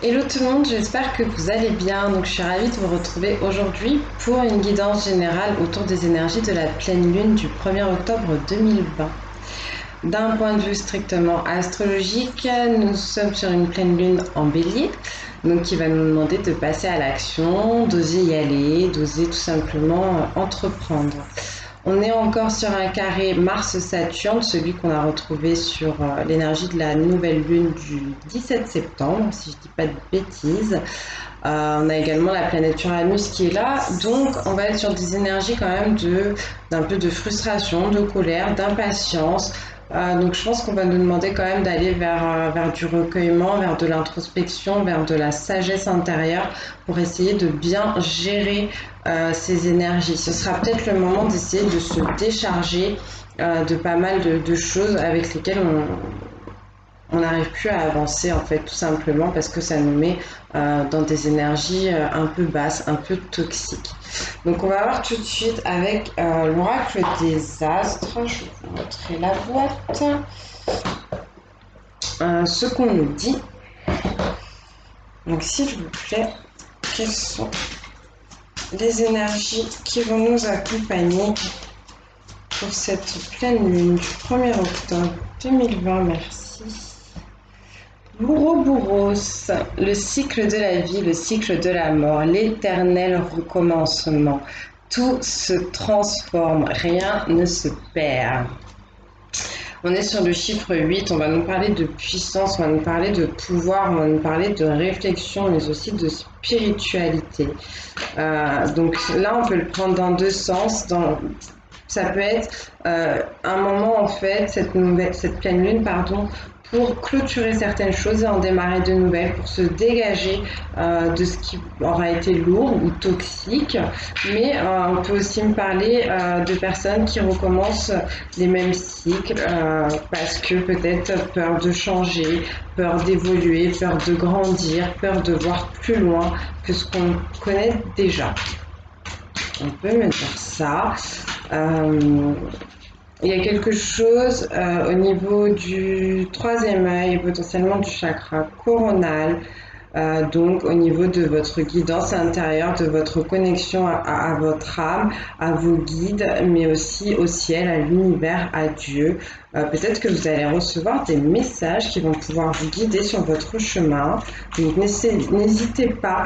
Hello tout le monde, j'espère que vous allez bien. Donc je suis ravie de vous retrouver aujourd'hui pour une guidance générale autour des énergies de la pleine lune du 1er octobre 2020. D'un point de vue strictement astrologique, nous sommes sur une pleine lune en bélier, donc qui va nous demander de passer à l'action, d'oser y aller, d'oser tout simplement entreprendre. On est encore sur un carré Mars-Saturne, celui qu'on a retrouvé sur l'énergie de la nouvelle lune du 17 septembre, si je ne dis pas de bêtises. On a également la planète Uranus qui est là, donc on va être sur des énergies quand même d'un peu de frustration, de colère, d'impatience. Donc je pense qu'on va nous demander quand même d'aller vers du recueillement, vers de l'introspection, vers de la sagesse intérieure pour essayer de bien gérer ces énergies. Ce sera peut-être le moment d'essayer de se décharger de pas mal de choses avec lesquelles on n'arrive plus à avancer en fait tout simplement parce que ça nous met dans des énergies un peu basses, un peu toxiques. Donc on va voir tout de suite avec l'oracle des astres. Je vais vous montrer la boîte. Ce qu'on nous dit. Donc s'il vous plaît, quelles sont les énergies qui vont nous accompagner pour cette pleine lune du 1er octobre 2020, merci. Bourreau, le cycle de la vie, le cycle de la mort, l'éternel recommencement. Tout se transforme, rien ne se perd. On est sur le chiffre 8, on va nous parler de puissance, on va nous parler de pouvoir, on va nous parler de réflexion, mais aussi de spiritualité. Donc là, on peut le prendre dans deux sens. Ça peut être un moment, en fait, cette pleine lune, pardon, pour clôturer certaines choses et en démarrer de nouvelles, pour se dégager de ce qui aura été lourd ou toxique. Mais on peut aussi me parler de personnes qui recommencent les mêmes cycles parce que peut-être peur de changer, peur d'évoluer, peur de grandir, peur de voir plus loin que ce qu'on connaît déjà. On peut me dire ça. Il y a quelque chose au niveau du troisième œil et potentiellement du chakra coronal, donc au niveau de votre guidance intérieure, de votre connexion à votre âme, à vos guides, mais aussi au ciel, à l'univers, à Dieu. Peut-être que vous allez recevoir des messages qui vont pouvoir vous guider sur votre chemin. Donc n'hésitez pas,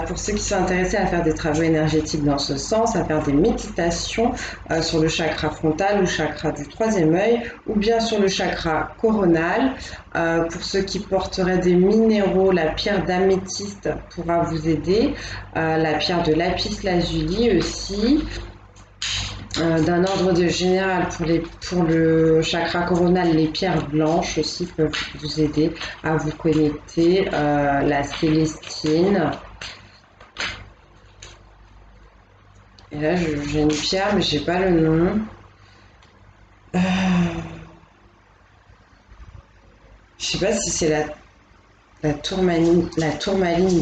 pour ceux qui sont intéressés à faire des travaux énergétiques dans ce sens, à faire des méditations sur le chakra frontal ou chakra du troisième œil, ou bien sur le chakra coronal. Pour ceux qui porteraient des minéraux, la pierre d'améthyste pourra vous aider, la pierre de lapis lazuli aussi. D'un ordre de général, pour le chakra coronal, les pierres blanches aussi peuvent vous aider à vous connecter, la célestine. Et là, j'ai une pierre, mais j'ai pas le nom. Je sais pas si c'est la tourmaline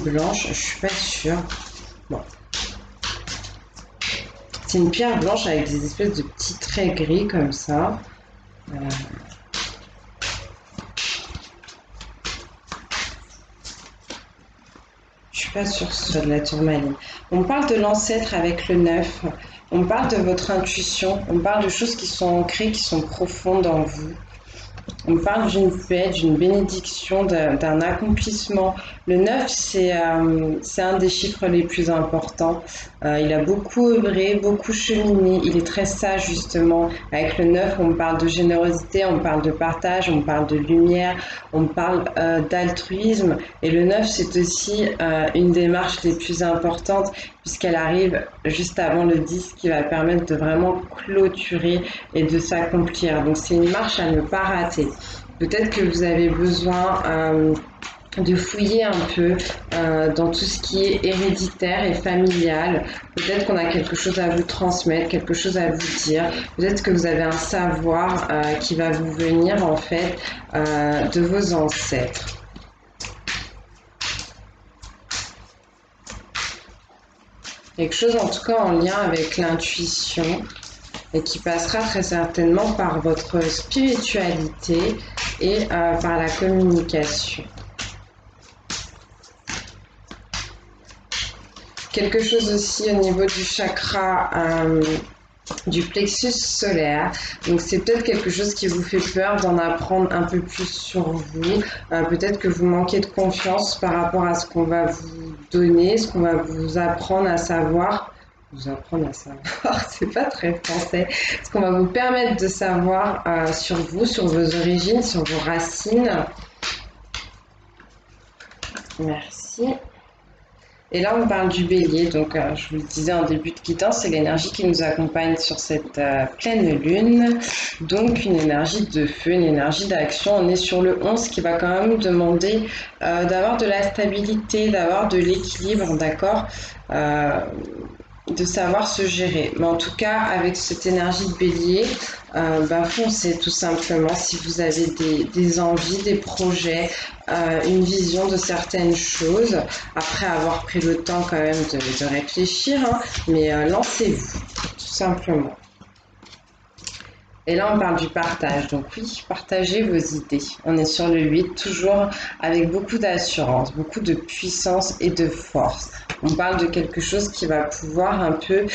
blanche, je suis pas sûre. Bon. C'est une pierre blanche avec des espèces de petits traits gris comme ça. Je suis pas sûre que ce soit de la tourmaline. On parle de l'ancêtre avec le 9. On parle de votre intuition. On parle de choses qui sont ancrées, qui sont profondes en vous. On parle d'une fête, d'une bénédiction, d'un accomplissement. Le 9, c'est un des chiffres les plus importants. Il a beaucoup œuvré, beaucoup cheminé. Il est très sage, justement. Avec le 9, on parle de générosité, on parle de partage, on parle de lumière, on parle d'altruisme. Et le 9, c'est aussi une des marches les plus importantes puisqu'elle arrive juste avant le 10 qui va permettre de vraiment clôturer et de s'accomplir. Donc c'est une marche à ne pas rater. Peut-être que vous avez besoin de fouiller un peu dans tout ce qui est héréditaire et familial. Peut-être qu'on a quelque chose à vous transmettre, quelque chose à vous dire. Peut-être que vous avez un savoir qui va vous venir en fait de vos ancêtres. Quelque chose en tout cas en lien avec l'intuition et qui passera très certainement par votre spiritualité et par la communication. Quelque chose aussi au niveau du chakra du plexus solaire. Donc c'est peut-être quelque chose qui vous fait peur d'en apprendre un peu plus sur vous. Peut-être que vous manquez de confiance par rapport à ce qu'on va vous donner, ce qu'on va vous apprendre à savoir. Vous apprendre à savoir, c'est pas très français. Ce qu'on va vous permettre de savoir sur vous, sur vos origines, sur vos racines. Merci. Et là, on parle du bélier. Donc, je vous le disais en début de quittance, c'est l'énergie qui nous accompagne sur cette pleine lune. Donc, une énergie de feu, une énergie d'action. On est sur le 11 qui va quand même demander d'avoir de la stabilité, d'avoir de l'équilibre, d'accord, de savoir se gérer. Mais en tout cas, avec cette énergie de bélier, foncez tout simplement si vous avez des envies, des projets, une vision de certaines choses, après avoir pris le temps quand même de réfléchir, hein, mais lancez-vous, tout simplement. Et là, on parle du partage. Donc oui, partagez vos idées. On est sur le 8, toujours avec beaucoup d'assurance, beaucoup de puissance et de force. On parle de quelque chose qui va pouvoir un peu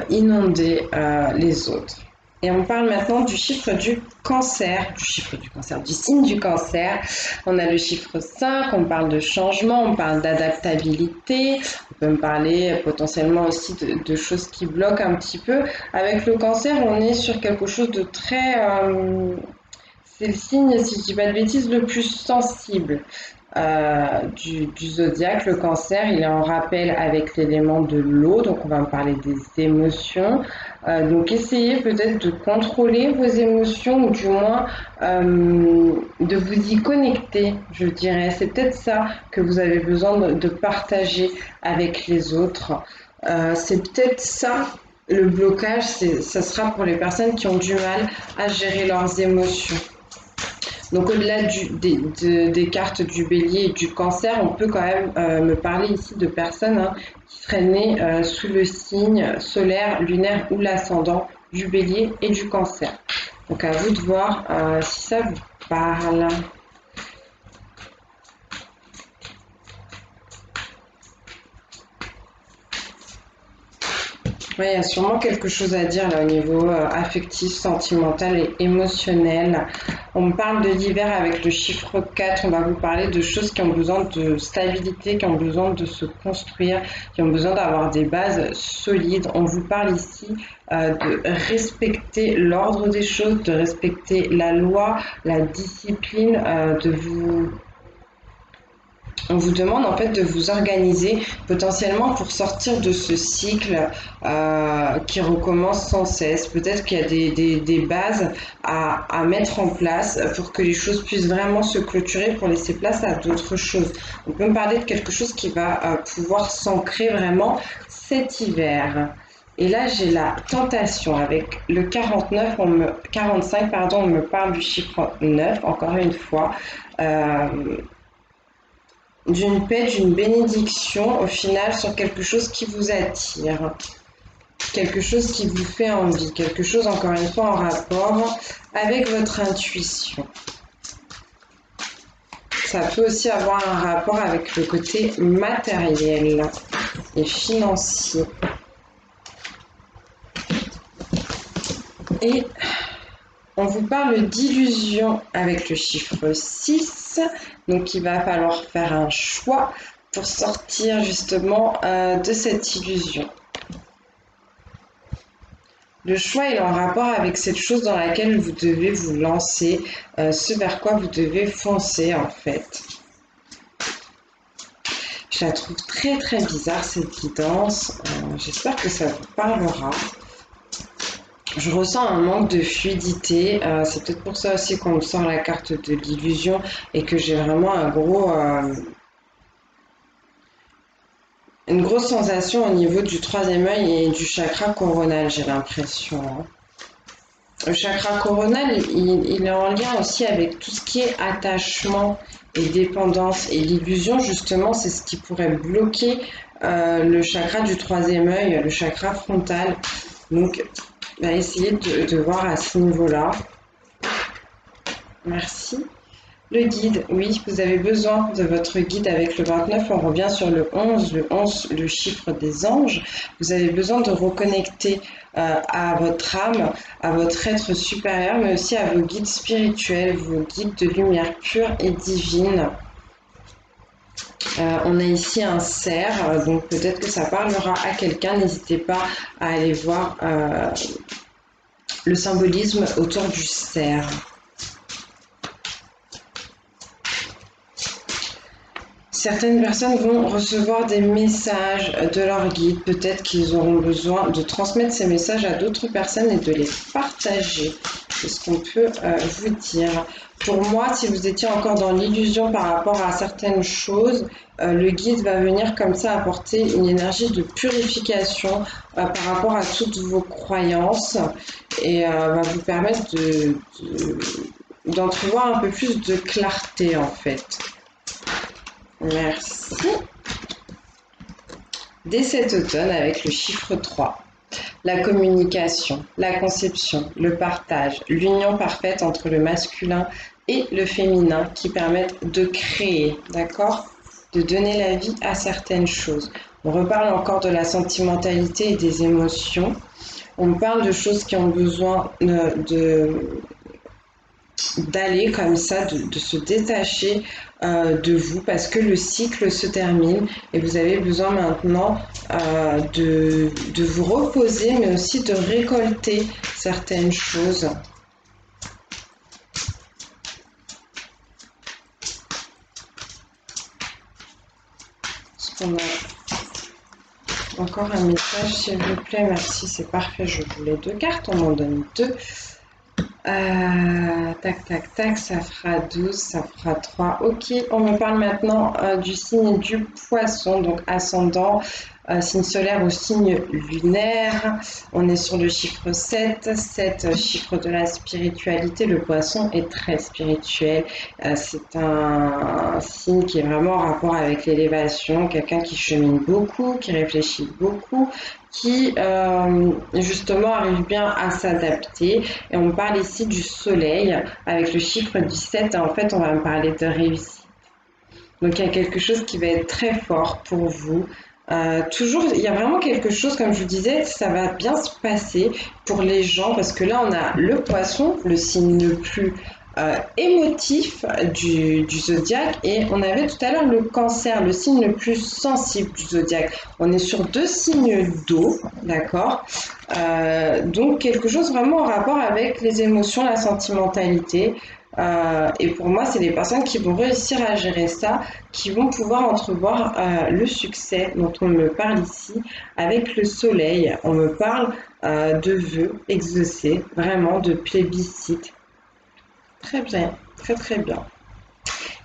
inonder les autres. Et on parle maintenant du chiffre du cancer, du signe du cancer. On a le chiffre 5, on parle de changement, on parle d'adaptabilité, on peut me parler potentiellement aussi de choses qui bloquent un petit peu. Avec le cancer, on est sur quelque chose de très... c'est le signe, si je ne dis pas de bêtises, le plus sensible. Du zodiaque, le cancer, il est en rappel avec l'élément de l'eau, donc on va me parler des émotions. Donc essayez peut-être de contrôler vos émotions ou du moins de vous y connecter, je dirais. C'est peut-être ça que vous avez besoin de partager avec les autres. C'est peut-être ça. Le blocage, ça sera pour les personnes qui ont du mal à gérer leurs émotions. Donc au-delà des cartes du bélier et du cancer, on peut quand même me parler ici de personnes qui seraient nées sous le signe solaire, lunaire ou l'ascendant du bélier et du cancer. Donc à vous de voir si ça vous parle. Oui, il y a sûrement quelque chose à dire là au niveau affectif, sentimental et émotionnel. On me parle de l'hiver avec le chiffre 4. On va vous parler de choses qui ont besoin de stabilité, qui ont besoin de se construire, qui ont besoin d'avoir des bases solides. On vous parle ici de respecter l'ordre des choses, de respecter la loi, la discipline, on vous demande en fait de vous organiser potentiellement pour sortir de ce cycle qui recommence sans cesse. Peut-être qu'il y a des bases à mettre en place pour que les choses puissent vraiment se clôturer pour laisser place à d'autres choses. On peut me parler de quelque chose qui va pouvoir s'ancrer vraiment cet hiver. Et là, j'ai la tentation avec le 45, on me parle du chiffre 9, encore une fois. D'une paix, d'une bénédiction au final sur quelque chose qui vous attire, quelque chose qui vous fait envie, quelque chose encore une fois en rapport avec votre intuition. Ça peut aussi avoir un rapport avec le côté matériel et financier. Et on vous parle d'illusion avec le chiffre 6, donc il va falloir faire un choix pour sortir justement de cette illusion. Le choix est en rapport avec cette chose dans laquelle vous devez vous lancer, ce vers quoi vous devez foncer en fait. Je la trouve très très bizarre cette guidance, j'espère que ça vous parlera. Je ressens un manque de fluidité, c'est peut-être pour ça aussi qu'on me sort la carte de l'illusion et que j'ai vraiment une grosse sensation au niveau du troisième œil et du chakra coronal, j'ai l'impression. Le chakra coronal, il est en lien aussi avec tout ce qui est attachement et dépendance. Et l'illusion, justement, c'est ce qui pourrait bloquer le chakra du troisième œil, le chakra frontal. Donc, essayez de voir à ce niveau-là. Merci. Le guide, oui, vous avez besoin de votre guide avec le 29. On revient sur le 11, le chiffre des anges. Vous avez besoin de reconnecter à votre âme, à votre être supérieur, mais aussi à vos guides spirituels, vos guides de lumière pure et divine. On a ici un cerf, donc peut-être que ça parlera à quelqu'un. N'hésitez pas à aller voir le symbolisme autour du cerf. Certaines personnes vont recevoir des messages de leur guide. Peut-être qu'ils auront besoin de transmettre ces messages à d'autres personnes et de les partager. C'est ce qu'on peut vous dire. Pour moi, si vous étiez encore dans l'illusion par rapport à certaines choses, le guide va venir comme ça apporter une énergie de purification par rapport à toutes vos croyances et va vous permettre d'entrevoir un peu plus de clarté en fait. Merci. Dès cet automne, avec le chiffre 3, la communication, la conception, le partage, l'union parfaite entre le masculin et le féminin qui permettent de créer, d'accord? De donner la vie à certaines choses. On reparle encore de la sentimentalité et des émotions. On parle de choses qui ont besoin d'aller comme ça, de se détacher de vous parce que le cycle se termine et vous avez besoin maintenant de vous reposer mais aussi de récolter certaines choses. Est-ce qu'on a encore un message s'il vous plaît? Merci, c'est parfait, je voulais 2 cartes, on m'en donne 2. Tac, tac, tac, ça fera 12, ça fera 3. Ok, on me parle maintenant du signe du poisson, donc ascendant, signe solaire ou signe lunaire. On est sur le chiffre 7, 7 chiffre de la spiritualité. Le poisson est très spirituel. C'est un signe qui est vraiment en rapport avec l'élévation, quelqu'un qui chemine beaucoup, qui réfléchit beaucoup, qui justement arrive bien à s'adapter. Et on parle ici du soleil avec le chiffre 17. En fait, on va me parler de réussite. Donc, il y a quelque chose qui va être très fort pour vous. Toujours, il y a vraiment quelque chose, comme je vous disais, ça va bien se passer pour les gens parce que là, on a le poisson, le signe le plus émotif du zodiaque et on avait tout à l'heure le cancer, le signe le plus sensible du zodiaque. On est sur 2 signes d'eau, d'accord, donc quelque chose vraiment en rapport avec les émotions, la sentimentalité. Et pour moi, c'est les personnes qui vont réussir à gérer ça, qui vont pouvoir entrevoir le succès dont on me parle ici avec le soleil. On me parle de vœux exaucés, vraiment de plébiscite. Très bien, très très bien.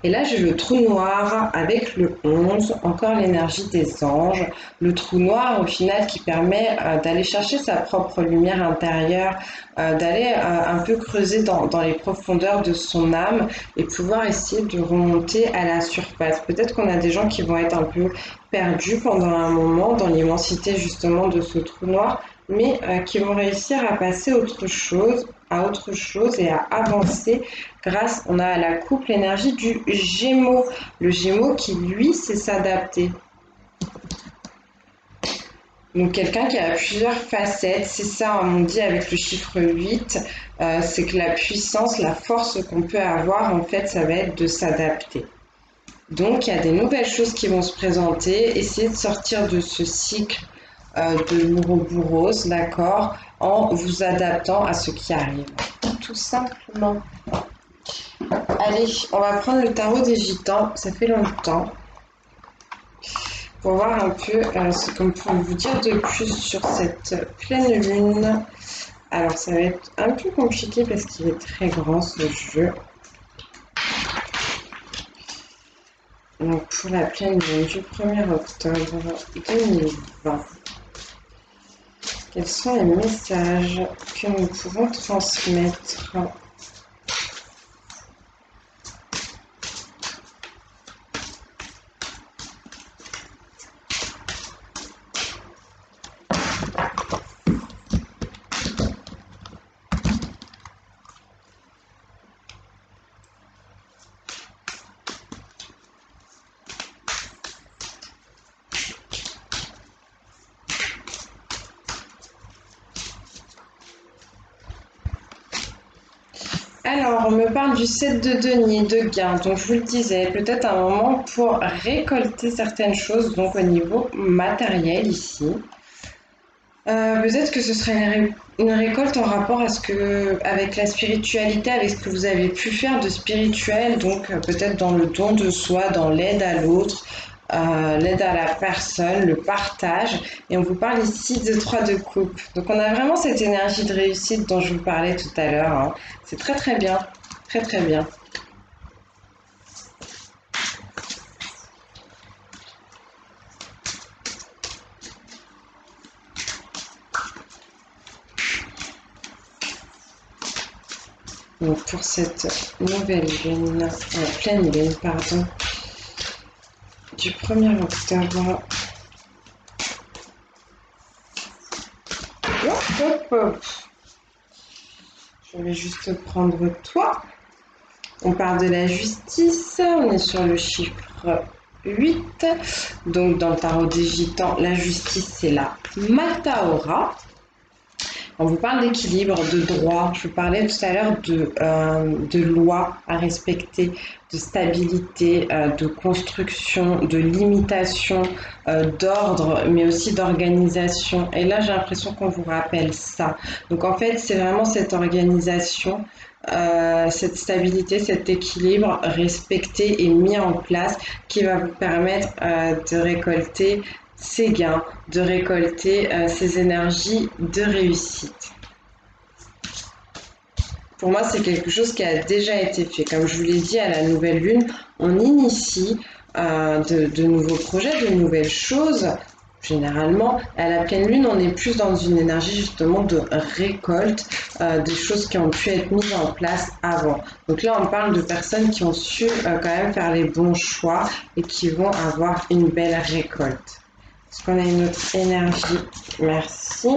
Et là, j'ai le trou noir avec le 11, encore l'énergie des anges. Le trou noir, au final, qui permet d'aller chercher sa propre lumière intérieure, d'aller un peu creuser dans les profondeurs de son âme et pouvoir essayer de remonter à la surface. Peut-être qu'on a des gens qui vont être un peu perdus pendant un moment dans l'immensité justement de ce trou noir, mais qui vont réussir à passer à autre chose et à avancer grâce, on a la couple l'énergie du Gémeaux. Le Gémeaux qui, lui, sait s'adapter. Donc quelqu'un qui a plusieurs facettes, c'est ça, on dit avec le chiffre 8, c'est que la puissance, la force qu'on peut avoir, en fait, ça va être de s'adapter. Donc il y a des nouvelles choses qui vont se présenter, essayez de sortir de ce cycle de l'ouroboros, d'accord, en vous adaptant à ce qui arrive. Tout simplement. Allez, on va prendre le tarot des gitans, ça fait longtemps, pour voir un peu ce qu'on peut vous dire de plus sur cette pleine lune. Alors ça va être un peu compliqué parce qu'il est très grand ce jeu. Donc pour la pleine lune du 1er octobre 2020, quels sont les messages que nous pouvons transmettre ? Alors, on me parle du 7 de denier, de gain. Donc, je vous le disais, peut-être un moment pour récolter certaines choses, donc au niveau matériel ici. Peut-être que ce serait une récolte en rapport avec la spiritualité, avec ce que vous avez pu faire de spirituel, donc peut-être dans le don de soi, dans l'aide à l'autre, l'aide à la personne, le partage. Et on vous parle ici de 3 de coupe. Donc on a vraiment cette énergie de réussite dont je vous parlais tout à l'heure, hein. C'est très très bien, très très bien. Donc pour cette nouvelle lune, pleine lune, pardon, du 1er octobre. Hop, hop, hop. Je vais juste prendre toi. On parle de la justice, on est sur le chiffre 8. Donc dans le tarot des gitans, la justice c'est la Mataora. On vous parle d'équilibre, de droit. Je vous parlais tout à l'heure de loi à respecter, de stabilité, de construction, de limitation, d'ordre, mais aussi d'organisation. Et là, j'ai l'impression qu'on vous rappelle ça. Donc en fait, c'est vraiment cette organisation, cette stabilité, cet équilibre respecté et mis en place qui va vous permettre de récolter ces gains, de récolter ces énergies de réussite. Pour moi, c'est quelque chose qui a déjà été fait. Comme je vous l'ai dit, à la nouvelle lune, on initie de nouveaux projets, de nouvelles choses. Généralement, à la pleine lune, on est plus dans une énergie justement de récolte des choses qui ont pu être mises en place avant. Donc là, on parle de personnes qui ont su quand même faire les bons choix et qui vont avoir une belle récolte. Est-ce qu'on a une autre énergie? Merci.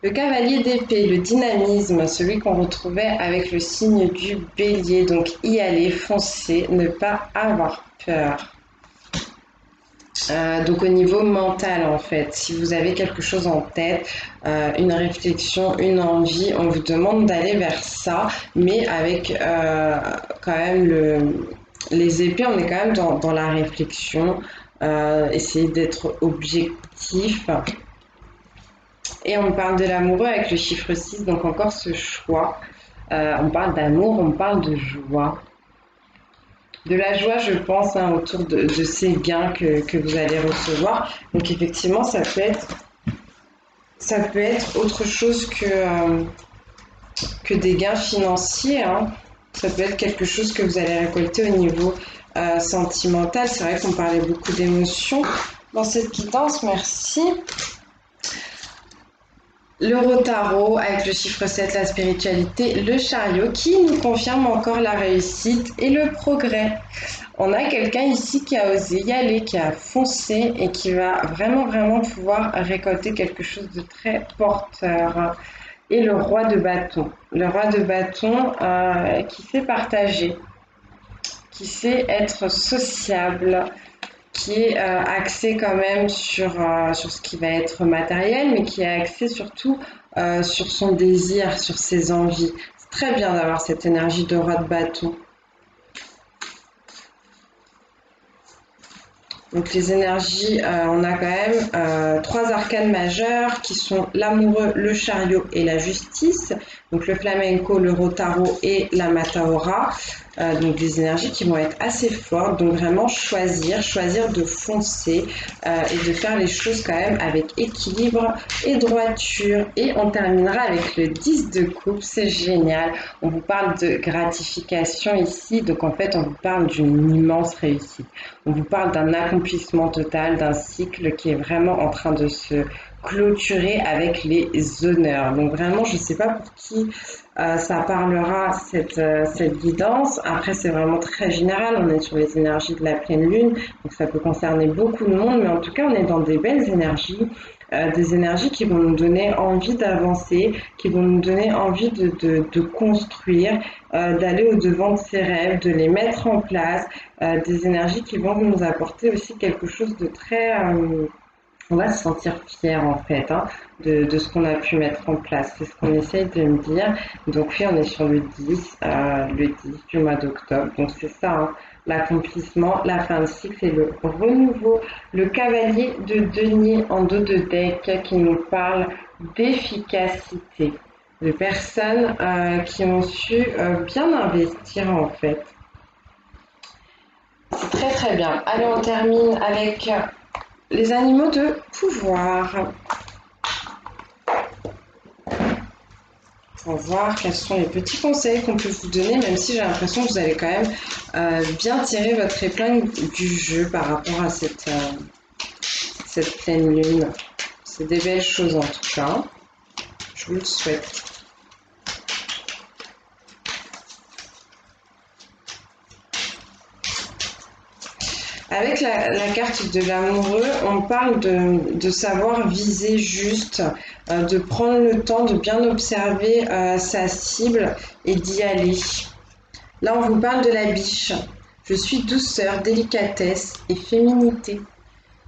Le cavalier d'épée, le dynamisme, celui qu'on retrouvait avec le signe du bélier. Donc y aller, foncer, ne pas avoir peur. Donc au niveau mental en fait, si vous avez quelque chose en tête, une réflexion, une envie, on vous demande d'aller vers ça, mais avec quand même les épées, on est quand même dans la réflexion, essayer d'être objectif. Et on parle de l'amoureux avec le chiffre 6, donc encore ce choix. On parle d'amour, on parle de joie. De la joie, je pense, hein, autour de ces gains que vous allez recevoir. Donc effectivement, ça peut être autre chose que des gains financiers, hein. Ça peut être quelque chose que vous allez récolter au niveau sentimental. C'est vrai qu'on parlait beaucoup d'émotions dans cette guidance, merci. L'Euro-Tarot avec le chiffre 7, la spiritualité, le chariot qui nous confirme encore la réussite et le progrès. On a quelqu'un ici qui a osé y aller, qui a foncé et qui va vraiment pouvoir récolter quelque chose de très porteur. Et le roi de bâton. Le roi de bâton qui sait partager, qui sait être sociable, qui est axé quand même sur ce qui va être matériel, mais qui est axé surtout sur son désir, sur ses envies. C'est très bien d'avoir cette énergie de roi de bâton. Donc les énergies, on a quand même 3 arcanes majeures qui sont l'amoureux, le chariot et la justice. Donc le flamenco, le rotaro et la mataora. Donc des énergies qui vont être assez fortes. Donc vraiment choisir de foncer et de faire les choses quand même avec équilibre et droiture. Et on terminera avec le 10 de coupe, c'est génial. On vous parle de gratification ici. Donc en fait, on vous parle d'une immense réussite. On vous parle d'un accomplissement total, d'un cycle qui est vraiment en train de se clôturer avec les honneurs. Donc vraiment, je ne sais pas pour qui ça parlera cette guidance. Après, c'est vraiment très général. On est sur les énergies de la pleine lune, donc ça peut concerner beaucoup de monde, mais en tout cas, on est dans des belles énergies. Des énergies qui vont nous donner envie d'avancer, qui vont nous donner envie de construire, d'aller au-devant de ses rêves, de les mettre en place, des énergies qui vont nous apporter aussi quelque chose de très On va se sentir fier en fait hein, de ce qu'on a pu mettre en place. C'est ce qu'on essaye de me dire. Donc oui, on est sur le 10 du mois d'octobre. Donc c'est ça, hein, l'accomplissement, la fin de cycle et le renouveau. Le cavalier de denier en dos de deck qui nous parle d'efficacité, de personnes qui ont su bien investir en fait. C'est très très bien. Allez, on termine avec les animaux de pouvoir. Pour voir quels sont les petits conseils qu'on peut vous donner, même si j'ai l'impression que vous allez quand même bien tirer votre épingle du jeu par rapport à cette pleine lune. C'est des belles choses en tout cas. Je vous le souhaite. Avec la carte de l'amoureux, on parle de savoir viser juste, de prendre le temps de bien observer sa cible et d'y aller. Là, on vous parle de la biche. Je suis douceur, délicatesse et féminité.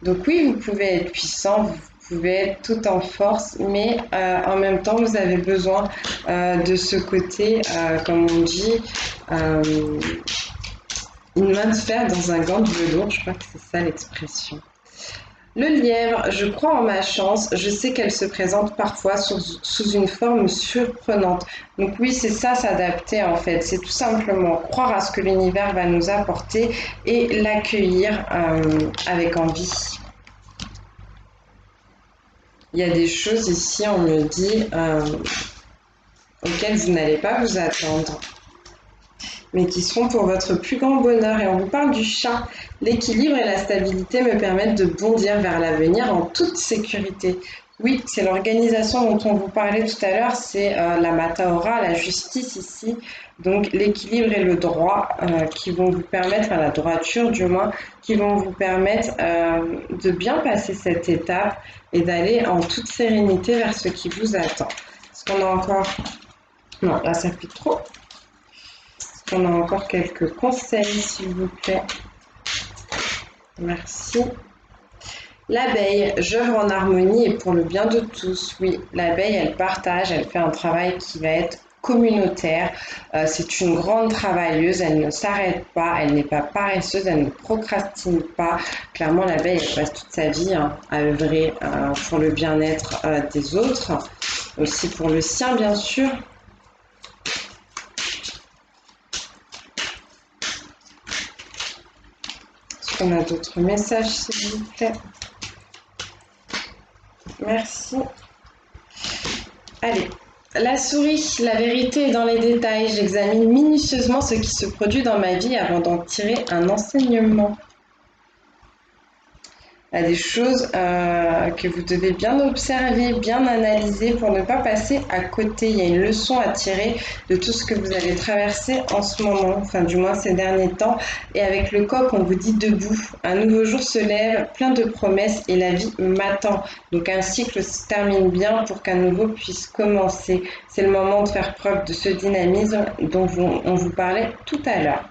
Donc oui, vous pouvez être puissant, vous pouvez être tout en force, mais en même temps, vous avez besoin de ce côté, comme on dit, une main de fer dans un gant de velours, je crois que c'est ça l'expression. Le lièvre, je crois en ma chance, je sais qu'elle se présente parfois sous une forme surprenante. Donc oui, c'est ça, s'adapter en fait, c'est tout simplement croire à ce que l'univers va nous apporter et l'accueillir avec envie. Il y a des choses ici, on me dit, auxquelles vous n'allez pas vous attendre, mais qui seront pour votre plus grand bonheur. Et on vous parle du chat. L'équilibre et la stabilité me permettent de bondir vers l'avenir en toute sécurité. Oui, c'est l'organisation dont on vous parlait tout à l'heure, c'est la Mataora, la justice ici. Donc l'équilibre et le droit qui vont vous permettre, enfin la droiture du moins, qui vont vous permettre de bien passer cette étape et d'aller en toute sérénité vers ce qui vous attend. Est-ce qu'on a encore... Non, là ça pique trop. On a encore quelques conseils, s'il vous plaît. Merci. L'abeille, j'œuvre en harmonie et pour le bien de tous. Oui, l'abeille, elle partage, elle fait un travail qui va être communautaire. C'est une grande travailleuse, elle ne s'arrête pas, elle n'est pas paresseuse, elle ne procrastine pas. Clairement, l'abeille, elle passe toute sa vie à œuvrer pour le bien-être des autres, aussi pour le sien, bien sûr. On a d'autres messages, s'il vous plaît. Merci. Allez. La souris, la vérité est dans les détails. J'examine minutieusement ce qui se produit dans ma vie avant d'en tirer un enseignement. Il y a des choses que vous devez bien observer, bien analyser pour ne pas passer à côté. Il y a une leçon à tirer de tout ce que vous avez traversé en ce moment, enfin du moins ces derniers temps. Et avec le coq, on vous dit debout. Un nouveau jour se lève, plein de promesses et la vie m'attend. Donc un cycle se termine bien pour qu'un nouveau puisse commencer. C'est le moment de faire preuve de ce dynamisme dont on vous parlait tout à l'heure.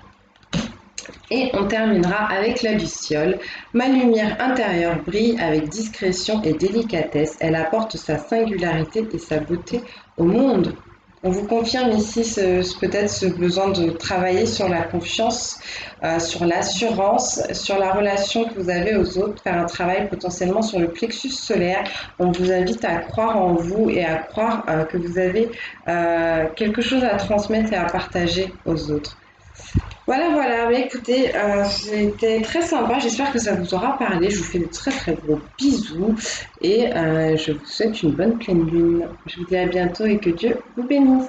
Et on terminera avec la luciole. Ma lumière intérieure brille avec discrétion et délicatesse. Elle apporte sa singularité et sa beauté au monde. On vous confirme ici peut-être ce besoin de travailler sur la confiance, sur l'assurance, sur la relation que vous avez aux autres, faire un travail potentiellement sur le plexus solaire. On vous invite à croire en vous et à croire que vous avez quelque chose à transmettre et à partager aux autres. Voilà, mais écoutez, c'était très sympa, j'espère que ça vous aura parlé, je vous fais de très très gros bisous et je vous souhaite une bonne pleine lune. Je vous dis à bientôt et que Dieu vous bénisse.